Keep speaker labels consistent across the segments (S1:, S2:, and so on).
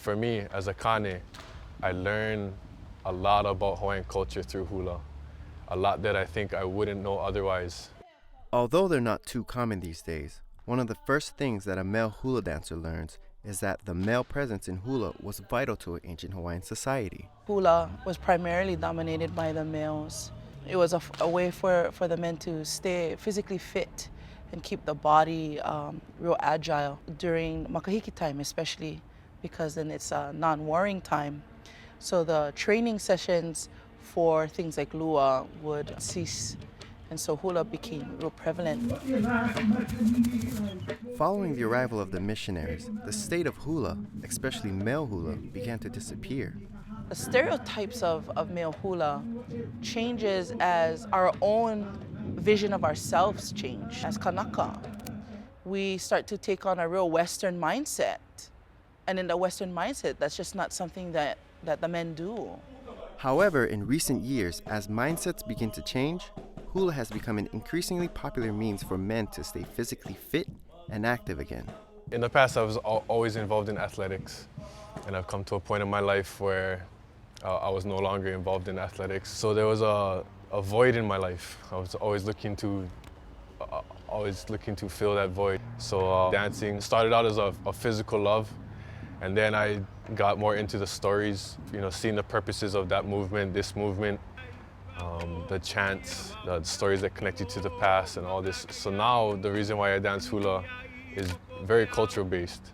S1: For me, as a Kāne, I learned a lot about Hawaiian culture through hula, a lot that I think I wouldn't know otherwise.
S2: Although they're not too common these days, one of the first things that a male hula dancer learns is that the male presence in hula was vital to ancient Hawaiian society.
S3: Hula was primarily dominated by the males. It was a way for the men to stay physically fit and keep the body real agile during makahiki time, especially because then it's a non-warring time. So the training sessions for things like lua would cease, and so hula became real prevalent.
S2: Following the arrival of the missionaries, the state of hula, especially male hula, began to disappear.
S3: The stereotypes of male hula changes as our own vision of ourselves change. As Kanaka, we start to take on a real Western mindset. And in the Western mindset, that's just not something that the men do.
S2: However, in recent years, as mindsets begin to change, hula has become an increasingly popular means for men to stay physically fit and active again.
S1: In the past, I was always involved in athletics, and I've come to a point in my life where I was no longer involved in athletics. So there was a void in my life. I was always looking to fill that void. So dancing started out as a physical love, and then I got more into the stories, seeing the purposes of that movement, this movement, the chants, the stories that connect you to the past and all this. So now the reason why I dance hula is very cultural based.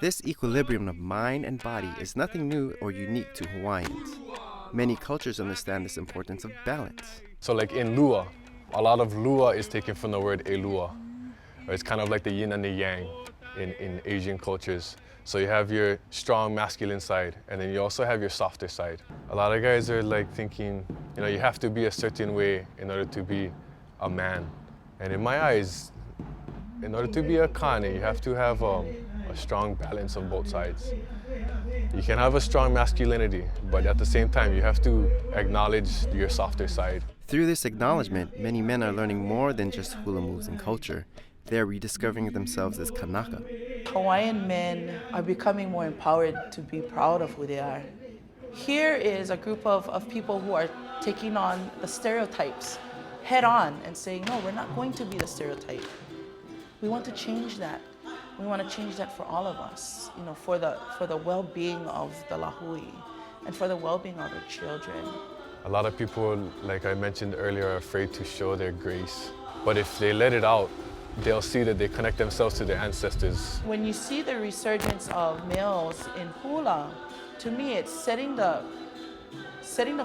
S2: This equilibrium of mind and body is nothing new or unique to Hawaiians. Many cultures understand this importance of balance.
S1: So like in lua, a lot of lua is taken from the word elua. It's kind of like the yin and the yang in Asian cultures. So you have your strong masculine side, and then you also have your softer side. A lot of guys are like thinking, you have to be a certain way in order to be a man. And in my eyes, in order to be a Kāne, you have to have a strong balance on both sides. You can have a strong masculinity, but at the same time, you have to acknowledge your softer side.
S2: Through this acknowledgement, many men are learning more than just hula moves and culture. They are rediscovering themselves as Kanaka.
S3: Hawaiian men are becoming more empowered to be proud of who they are. Here is a group of people who are taking on the stereotypes head on and saying, no, we're not going to be the stereotype. We want to change that. We want to change that for all of us, for the well-being of the lahui and for the well-being of our children.
S1: A lot of people, like I mentioned earlier, are afraid to show their grace. But if they let it out, they'll see that they connect themselves to their ancestors.
S3: When you see the resurgence of males in hula, to me it's setting the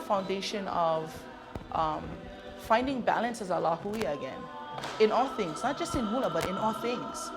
S3: foundation of finding balance as a lahui again. In all things, not just in hula, but in all things.